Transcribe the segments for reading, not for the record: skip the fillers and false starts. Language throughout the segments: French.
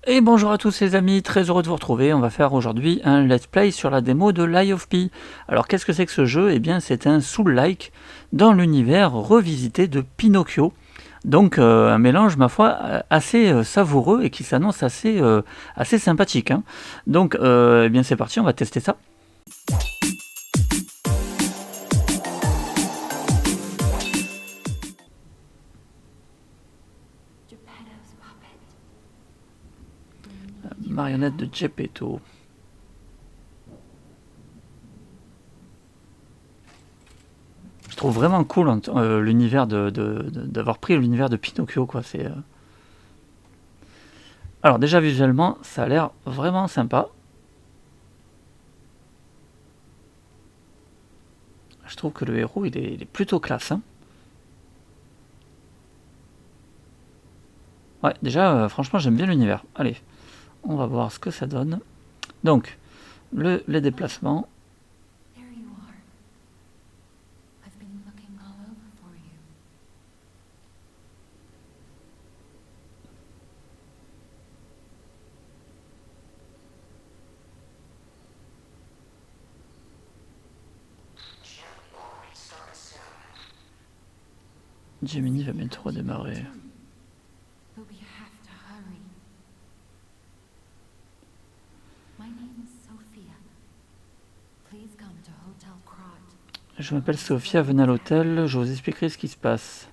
Et bonjour à tous les amis, très heureux de vous retrouver. On va faire aujourd'hui un let's play sur la démo de Lie of P. Alors qu'est-ce que c'est que ce jeu? Eh bien c'est un Soul-like dans l'univers revisité de Pinocchio. Donc un mélange ma foi assez savoureux et qui s'annonce assez sympathique, hein. Donc eh bien c'est parti, on va tester ça. Marionnette de Geppetto. Je trouve vraiment cool l'univers d'avoir pris l'univers de Pinocchio, quoi. Alors déjà visuellement, ça a l'air vraiment sympa. Je trouve que le héros il est plutôt classe, hein. Ouais, déjà franchement j'aime bien l'univers. Allez, on va voir ce que ça donne. Donc, les déplacements. Gemini va bientôt redémarrer. Je m'appelle Sophia, venez à l'hôtel, je vous expliquerai ce qui se passe.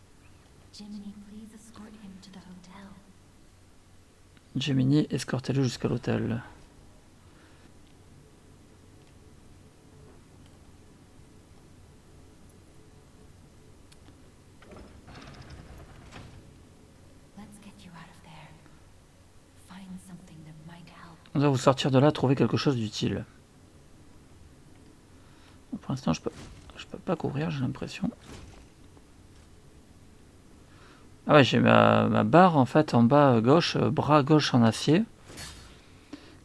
Gemini, escortez-le jusqu'à l'hôtel. On doit vous sortir de là, trouver quelque chose d'utile. Pour l'instant, je peux pas courir, j'ai l'impression. Ah ouais, j'ai ma barre en fait en bas gauche, bras gauche en acier,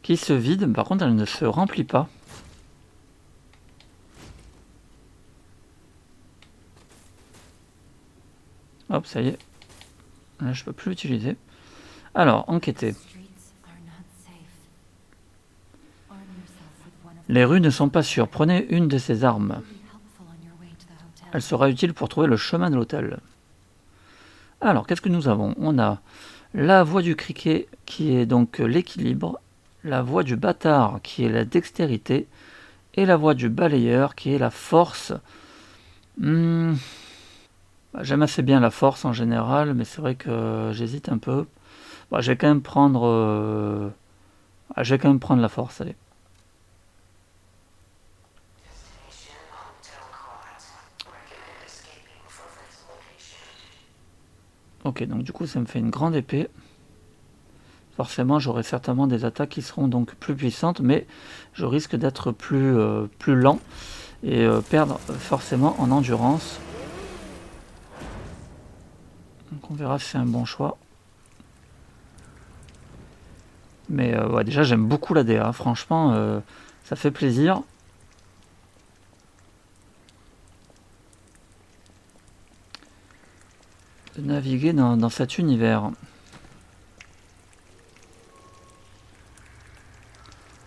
qui se vide. Par contre, elle ne se remplit pas. Hop, ça y est. Là, je peux plus l'utiliser. Alors, enquêter. Les rues ne sont pas sûres. Prenez une de ces armes. Elle sera utile pour trouver le chemin de l'hôtel. Alors, qu'est-ce que nous avons? On a la voie du criquet qui est donc l'équilibre, la voie du bâtard qui est la dextérité, et la voie du balayeur qui est la force. J'aime assez bien la force en général, mais c'est vrai que j'hésite un peu. Je vais quand même prendre la force, allez. Ok, donc du coup ça me fait une grande épée. Forcément j'aurai certainement des attaques qui seront donc plus puissantes, mais je risque d'être plus lent et perdre forcément en endurance. Donc on verra si c'est un bon choix. Mais ouais, déjà j'aime beaucoup la DA, franchement ça fait plaisir. De naviguer dans cet univers.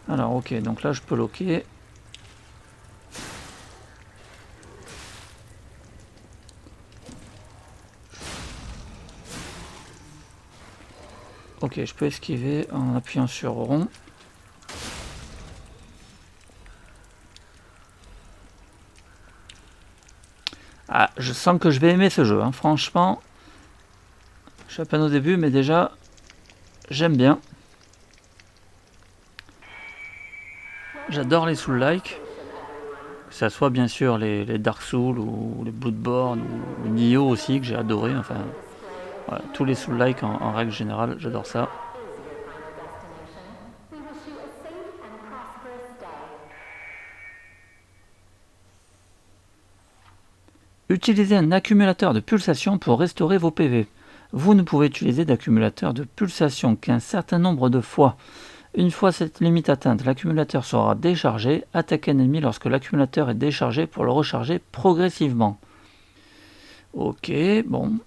Alors ok, donc là je peux loquer. Ok, je peux esquiver en appuyant sur rond. Ah, je sens que je vais aimer ce jeu, hein. Franchement, je suis à peine au début, mais déjà, j'aime bien. J'adore les Soul-like. Que ça soit bien sûr les Dark Souls ou les Bloodborne ou Nioh aussi, que j'ai adoré. Enfin, voilà, tous les Soul-like en règle générale, j'adore ça. Utilisez un accumulateur de pulsations pour restaurer vos PV. Vous ne pouvez utiliser d'accumulateur de pulsations qu'un certain nombre de fois. Une fois cette limite atteinte, l'accumulateur sera déchargé. Attaquez un ennemi lorsque l'accumulateur est déchargé pour le recharger progressivement. Ok, bon.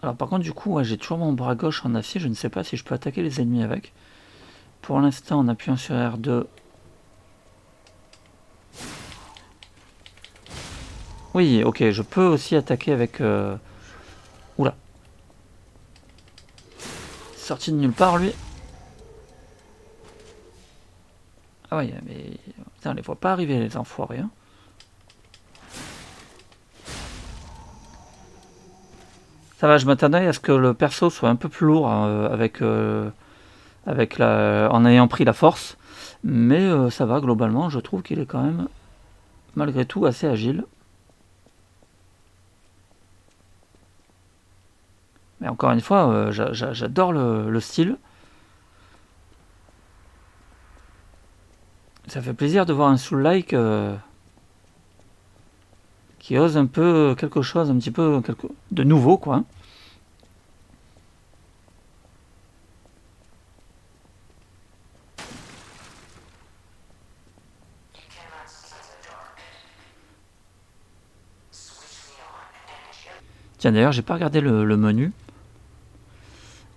Alors par contre du coup ouais, j'ai toujours mon bras gauche en acier, je ne sais pas si je peux attaquer les ennemis avec. Pour l'instant en appuyant sur R2. Oui, ok, je peux aussi attaquer avec... Oula. Sorti de nulle part lui. Ah oui, mais... Putain, on les voit pas arriver les enfoirés. Hein. Ça va, je m'attendais à ce que le perso soit un peu plus lourd avec en ayant pris la force. Mais ça va, globalement, je trouve qu'il est quand même, malgré tout, assez agile. Mais encore une fois, j'adore le style. Ça fait plaisir de voir un Soul-like qui ose un peu quelque chose, un petit peu de nouveau, quoi. Tiens, d'ailleurs, j'ai pas regardé le menu.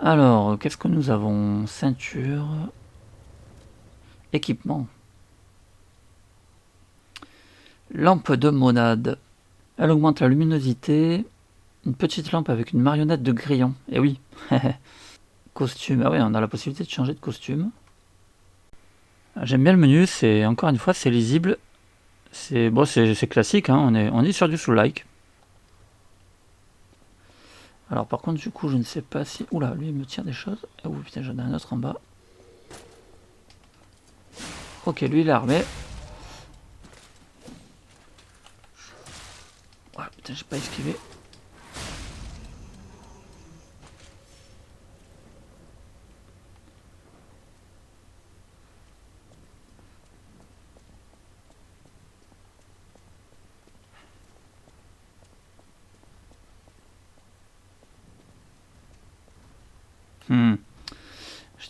Alors, qu'est-ce que nous avons? Ceinture. Équipement. Lampe de monade. Elle augmente la luminosité. Une petite lampe avec une marionnette de grillon. Eh oui. Costume. Ah oui, on a la possibilité de changer de costume. J'aime bien le menu. C'est encore une fois, c'est lisible. C'est bon, c'est classique. Hein, on est sur du Soul-like. Alors par contre, du coup, je ne sais pas si... Oula, lui, il me tire des choses. Oh putain, j'en ai un autre en bas. Ok, lui, il est armé. Ouais, putain, j'ai pas esquivé.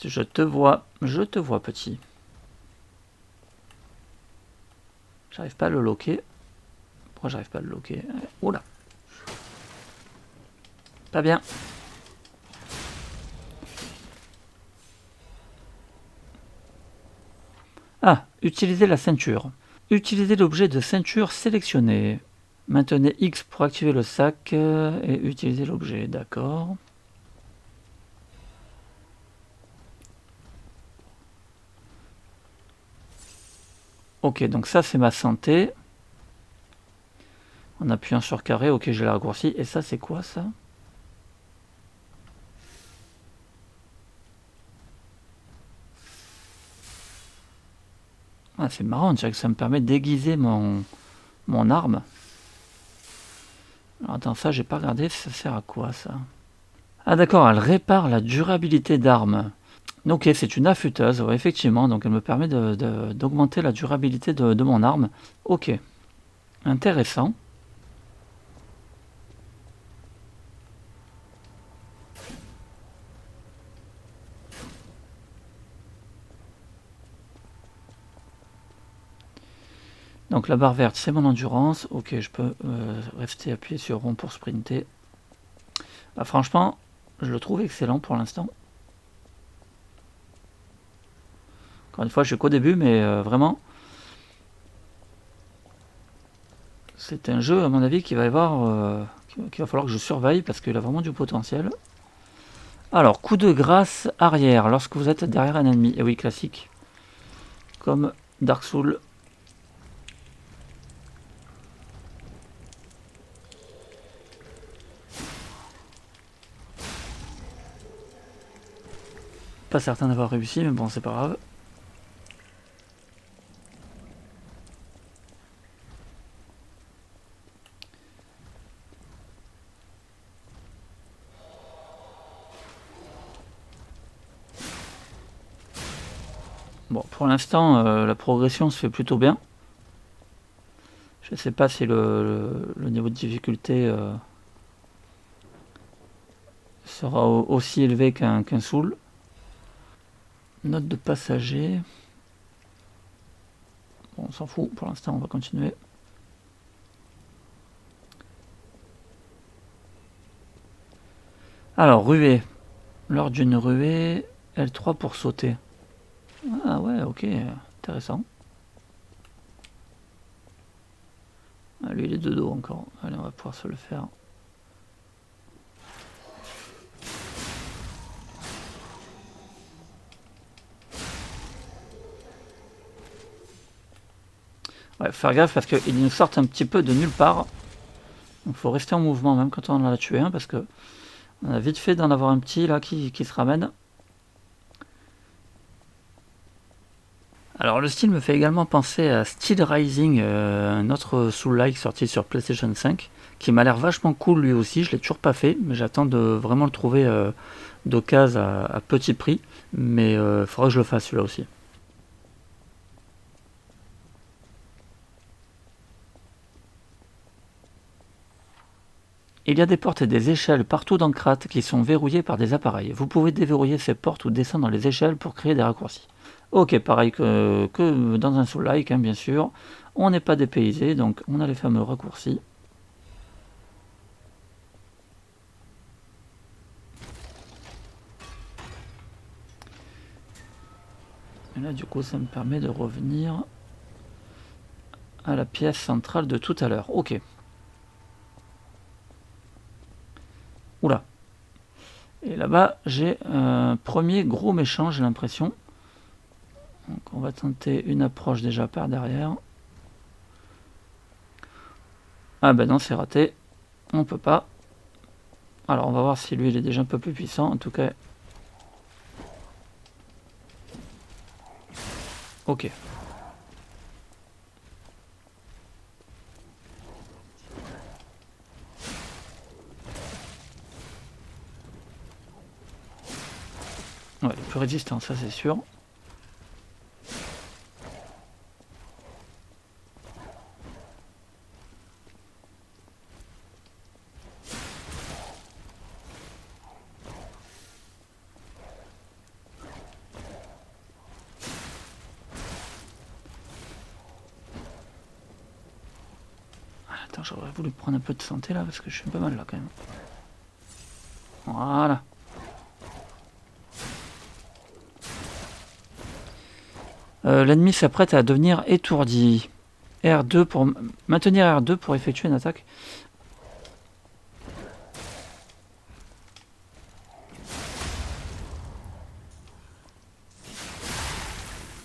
Je te vois, petit. J'arrive pas à le loquer. Pourquoi j'arrive pas à le loquer? Oula. Pas bien. Ah, utiliser la ceinture. Utilisez l'objet de ceinture sélectionné. Maintenez X pour activer le sac et utiliser l'objet. D'accord. Ok, donc ça c'est ma santé. En appuyant sur carré, ok, j'ai la raccourci. Et ça c'est quoi ça? Ah, c'est marrant, que ça me permet d'aiguiser mon arme. Alors, attends, ça j'ai pas regardé, ça sert à quoi ça? Ah d'accord, elle répare la durabilité d'armes. Ok, c'est une affûteuse, ouais, effectivement, donc elle me permet d'augmenter la durabilité de mon arme. Ok, intéressant. Donc la barre verte, c'est mon endurance. Ok, je peux rester appuyé sur rond pour sprinter. Bah, franchement, je le trouve excellent pour l'instant. Encore une fois, je suis qu'au début, mais vraiment, c'est un jeu, à mon avis, qu'il va falloir que je surveille parce qu'il a vraiment du potentiel. Alors, coup de grâce arrière lorsque vous êtes derrière un ennemi. Et oui, classique. Comme Dark Souls. Pas certain d'avoir réussi, mais bon, c'est pas grave. Bon, pour l'instant, la progression se fait plutôt bien. Je ne sais pas si le niveau de difficulté sera aussi élevé qu'un Soul. Note de passager. Bon, on s'en fout, pour l'instant, on va continuer. Alors, ruée. Lors d'une ruée, L3 pour sauter. Ah ouais, ok, intéressant. Ah, lui, il est de dos encore. Allez, on va pouvoir se le faire. Ouais, faire gaffe parce qu'ils nous sortent un petit peu de nulle part. Donc faut rester en mouvement même quand on en a tué un parce que on a vite fait d'en avoir un petit là qui se ramène. Alors le style me fait également penser à Steel Rising, un autre Soul-like sorti sur PlayStation 5, qui m'a l'air vachement cool lui aussi, je l'ai toujours pas fait, mais j'attends de vraiment le trouver d'occasion à petit prix, mais il faudra que je le fasse celui-là aussi. Il y a des portes et des échelles partout dans Krat qui sont verrouillées par des appareils. Vous pouvez déverrouiller ces portes ou descendre dans les échelles pour créer des raccourcis. Ok, pareil que dans un Soul-like, hein, bien sûr. On n'est pas dépaysé, donc on a les fameux raccourcis. Et là, du coup, ça me permet de revenir à la pièce centrale de tout à l'heure. Ok. Oula. Et là-bas, j'ai un premier gros méchant, j'ai l'impression. Donc on va tenter une approche déjà par derrière. Ah ben non, c'est raté. On peut pas. Alors on va voir si lui il est déjà un peu plus puissant. En tout cas. Ok. Ouais, il est plus résistant, ça c'est sûr. Attends, j'aurais voulu prendre un peu de santé là parce que je suis pas mal là quand même. Voilà. L'ennemi s'apprête à devenir étourdi. R2 pour maintenir R2 pour effectuer une attaque.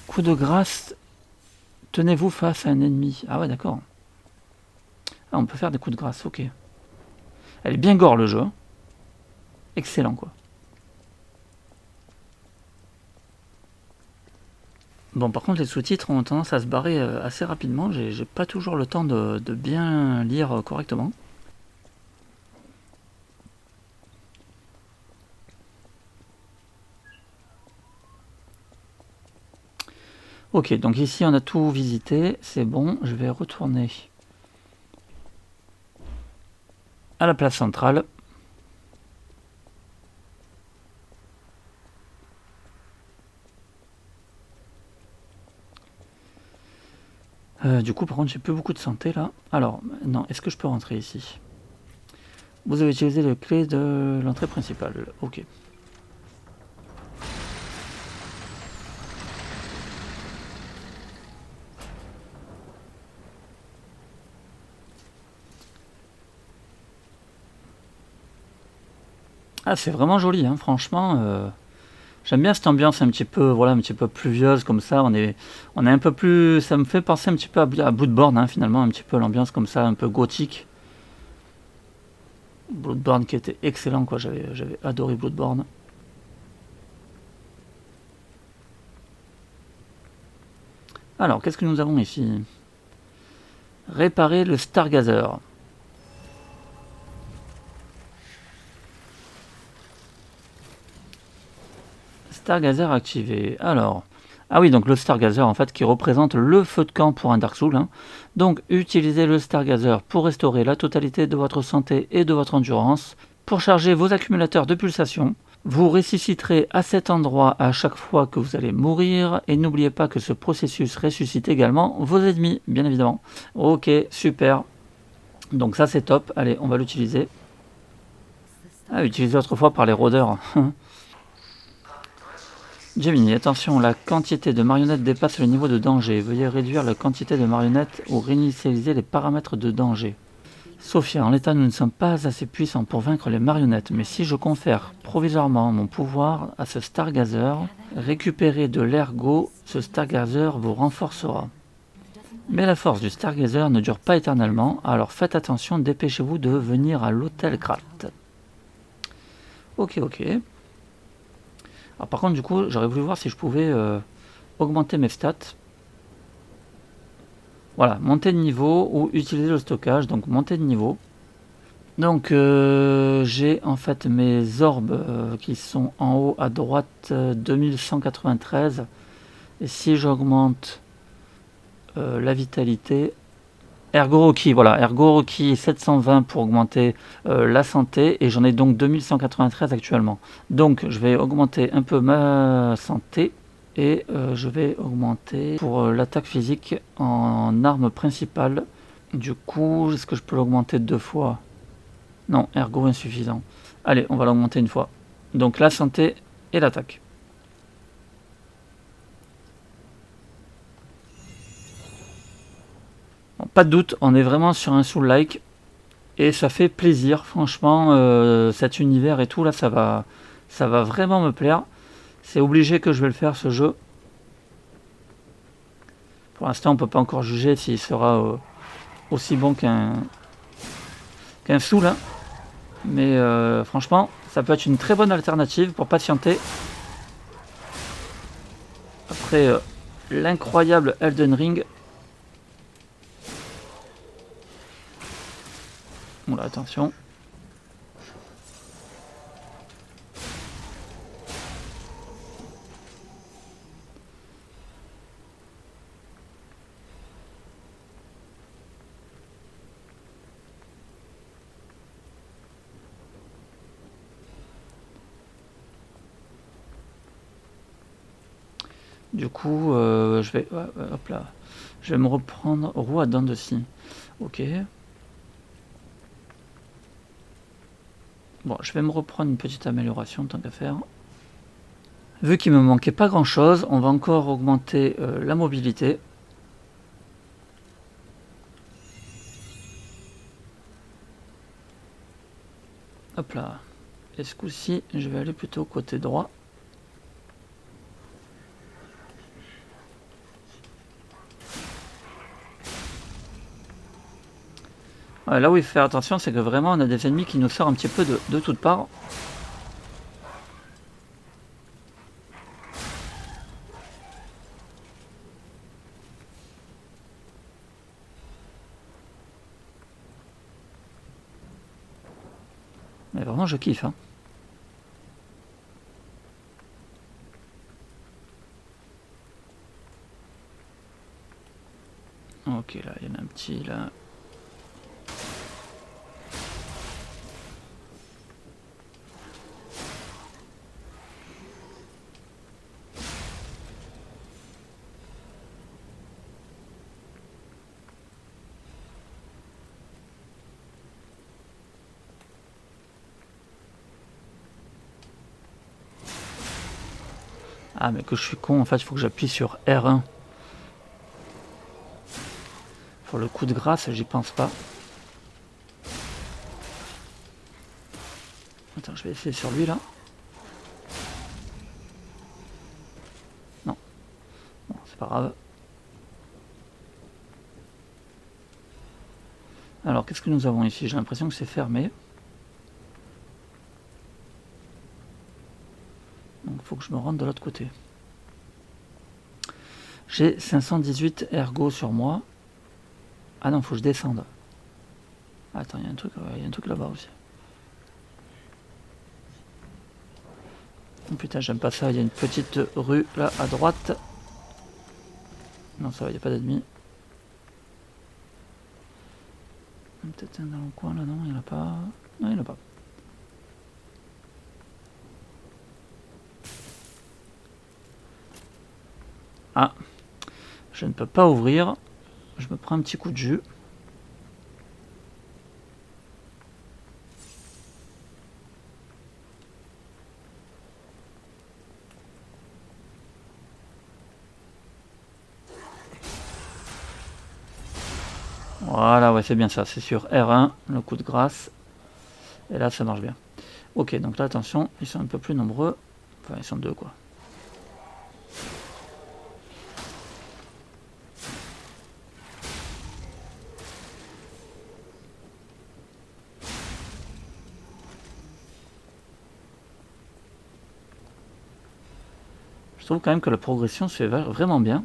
Coup de grâce. Tenez-vous face à un ennemi. Ah ouais, d'accord. Ah, on peut faire des coups de grâce, ok. Elle est bien gore le jeu. Excellent quoi. Bon, par contre, les sous-titres ont tendance à se barrer assez rapidement. J'ai pas toujours le temps de bien lire correctement. Ok, donc ici on a tout visité. C'est bon, je vais retourner à la place centrale. Du coup, par contre, j'ai plus beaucoup de santé là. Alors, non, est-ce que je peux rentrer ici? Vous avez utilisé les clés de l'entrée principale. Ok. Ah, c'est vraiment joli, hein, franchement. J'aime bien cette ambiance un petit peu, voilà, un petit peu pluvieuse comme ça. On est un peu plus. Ça me fait penser un petit peu à Bloodborne, hein, finalement, un petit peu l'ambiance comme ça, un peu gothique. Bloodborne qui était excellent, quoi. J'avais adoré Bloodborne. Alors, qu'est-ce que nous avons ici? Réparer le Stargazer. Stargazer activé. Alors, ah oui, donc le Stargazer en fait qui représente le feu de camp pour un Dark Souls. Hein. Donc, utilisez le Stargazer pour restaurer la totalité de votre santé et de votre endurance. Pour charger vos accumulateurs de pulsations, vous ressusciterez à cet endroit à chaque fois que vous allez mourir. Et n'oubliez pas que ce processus ressuscite également vos ennemis, bien évidemment. Ok, super. Donc ça c'est top. Allez, on va l'utiliser. Ah, utilisé autrefois par les rôdeurs. Gemini, attention, la quantité de marionnettes dépasse le niveau de danger. Veuillez réduire la quantité de marionnettes ou réinitialiser les paramètres de danger. Sophia, en l'état, nous ne sommes pas assez puissants pour vaincre les marionnettes, mais si je confère provisoirement mon pouvoir à ce Stargazer, récupérer de l'ergot, ce Stargazer vous renforcera. Mais la force du Stargazer ne dure pas éternellement, alors faites attention, dépêchez-vous de venir à l'hôtel Krat. Ok. Alors par contre, du coup, j'aurais voulu voir si je pouvais augmenter mes stats. Voilà, monter de niveau ou utiliser le stockage, donc monter de niveau. Donc j'ai en fait mes orbes qui sont en haut à droite 2193. Et si j'augmente la vitalité, Ergoroki, voilà, Ergoroki 720 pour augmenter la santé, et j'en ai donc 2193 actuellement. Donc je vais augmenter un peu ma santé, et je vais augmenter pour l'attaque physique en arme principale. Du coup, est-ce que je peux l'augmenter 2 fois? Non, ergo insuffisant. Allez, on va l'augmenter une fois. Donc la santé et l'attaque. Bon, pas de doute, on est vraiment sur un soul-like. Et ça fait plaisir, franchement, cet univers et tout, là, ça va vraiment me plaire. C'est obligé que je vais le faire, ce jeu. Pour l'instant, on peut pas encore juger s'il sera aussi bon qu'un soul. Hein. Mais franchement, ça peut être une très bonne alternative pour patienter. Après l'incroyable Elden Ring. Oula, attention. Du coup, je vais, hop là, je vais me reprendre roue à dents de scie. Ok. Bon, je vais me reprendre une petite amélioration tant qu'à faire. Vu qu'il me manquait pas grand chose, on va encore augmenter la mobilité. Hop là. Et ce coup-ci, je vais aller plutôt côté droit. Ouais, là où il faut faire attention, c'est que vraiment on a des ennemis qui nous sortent un petit peu de toutes parts. Mais vraiment, je kiffe. Hein. Ok, là, il y en a un petit, là. Ah, mais que je suis con, en fait, il faut que j'appuie sur R1. Pour le coup de grâce, j'y pense pas. Attends, je vais essayer sur lui, là. Non. Bon, c'est pas grave. Alors, qu'est-ce que nous avons ici? J'ai l'impression que c'est fermé. Donc, il faut que je me rende de l'autre côté. J'ai 518 ergo sur moi. Ah non, faut que je descende. Attends, il y a un truc là-bas aussi. Oh putain, j'aime pas ça. Il y a une petite rue là à droite. Non, ça va, il n'y a pas d'ennemis. Peut-être un dans le coin là, non, il n'y en a pas. Non, il n'y en a pas. Ah, je ne peux pas ouvrir. Je me prends un petit coup de jus. Voilà, ouais, c'est bien ça. C'est sur R1, le coup de grâce. Et là, ça marche bien. Ok, donc là, attention, ils sont un peu plus nombreux. Enfin, ils sont deux, quoi. Je trouve quand même que la progression se fait vraiment bien.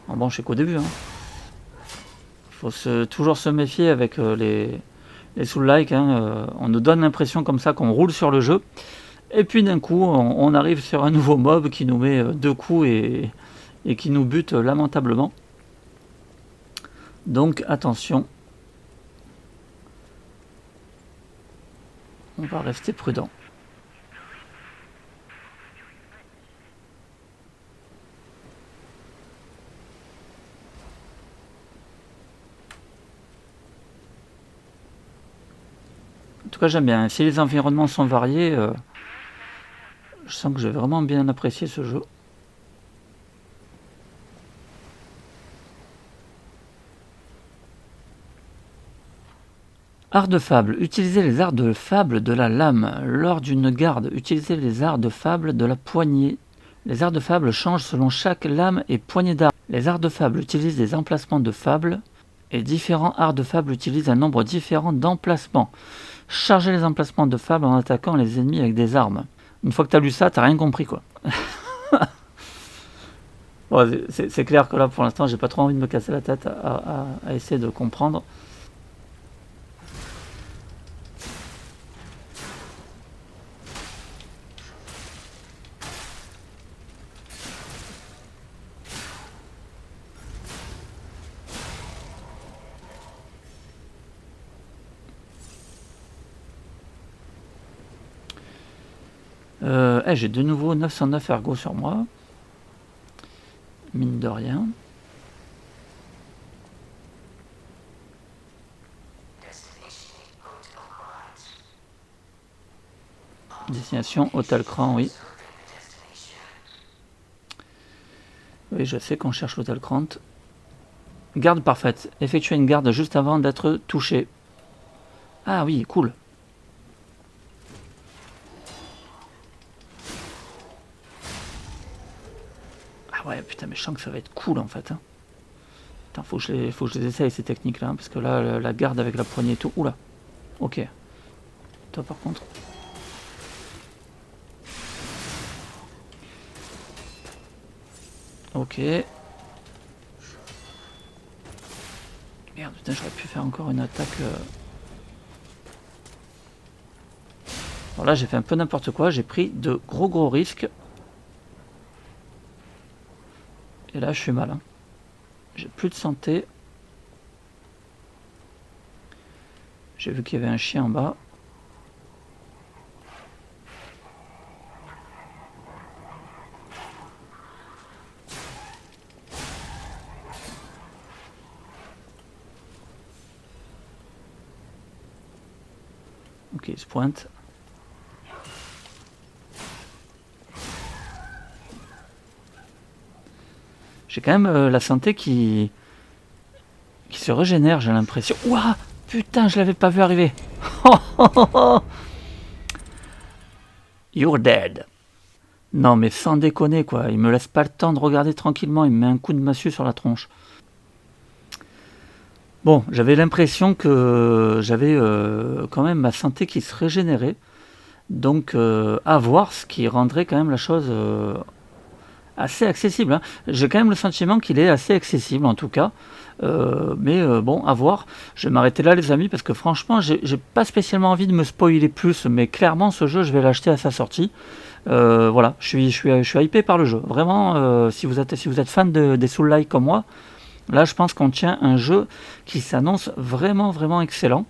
Bon, je sais qu'au début, hein. Il faut toujours se méfier avec les soul-like. Hein. On nous donne l'impression comme ça qu'on roule sur le jeu. Et puis d'un coup, on arrive sur un nouveau mob qui nous met deux coups et qui nous bute lamentablement. Donc attention. On va rester prudent. En tout cas, j'aime bien. Si les environnements sont variés, je sens que j'ai vraiment bien apprécié ce jeu. Art de fable. Utilisez les arts de fable de la lame. Lors d'une garde, utilisez les arts de fable de la poignée. Les arts de fable changent selon chaque lame et poignée d'arts. Les arts de fable utilisent des emplacements de fable et différents arts de fable utilisent un nombre différent d'emplacements. Chargez les emplacements de fable en attaquant les ennemis avec des armes. Une fois que tu as lu ça, t'as rien compris, quoi. Bon, c'est clair que là, pour l'instant, j'ai pas trop envie de me casser la tête à essayer de comprendre. J'ai de nouveau 909 ergo sur moi. Mine de rien. Destination Hôtel Cran, oui. Oui, je sais qu'on cherche l'Hôtel Cran. Garde parfaite. Effectuez une garde juste avant d'être touché. Ah oui, cool. Ah ouais, putain, mais je sens que ça va être cool en fait. Hein. Attends, faut que je les essaye ces techniques là, hein, parce que là, la garde avec la poignée et tout. Oula. Ok. Toi par contre. Ok. Merde, putain, j'aurais pu faire encore une attaque. Bon, là, j'ai fait un peu n'importe quoi. J'ai pris de gros risques. Et là, je suis mal. Hein. J'ai plus de santé. J'ai vu qu'il y avait un chien en bas. Ok, il se pointe. J'ai quand même la santé qui se régénère, j'ai l'impression. Ouah, putain, je l'avais pas vu arriver. You're dead. Non, mais sans déconner, quoi. Il me laisse pas le temps de regarder tranquillement. Il me met un coup de massue sur la tronche. Bon, j'avais l'impression que j'avais quand même ma santé qui se régénérait. Donc, à voir, ce qui rendrait quand même la chose assez accessible. Hein. J'ai quand même le sentiment qu'il est assez accessible, en tout cas. Mais bon, à voir. Je vais m'arrêter là, les amis, parce que franchement, j'ai pas spécialement envie de me spoiler plus. Mais clairement, ce jeu, je vais l'acheter à sa sortie. Voilà, je suis hypé par le jeu. Vraiment, si vous êtes fan des Soul-like comme moi, là, je pense qu'on tient un jeu qui s'annonce vraiment excellent.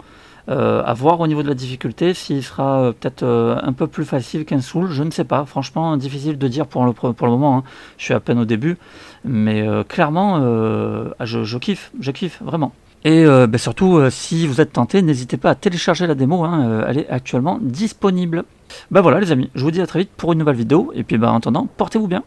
À voir au niveau de la difficulté, s'il sera peut-être un peu plus facile qu'un Soul, je ne sais pas. Franchement, difficile de dire pour le moment. Hein. Je suis à peine au début, mais clairement, je kiffe vraiment. Et surtout, si vous êtes tenté, n'hésitez pas à télécharger la démo. Hein, elle est actuellement disponible. Voilà, les amis, je vous dis à très vite pour une nouvelle vidéo. Et puis, en attendant, portez-vous bien.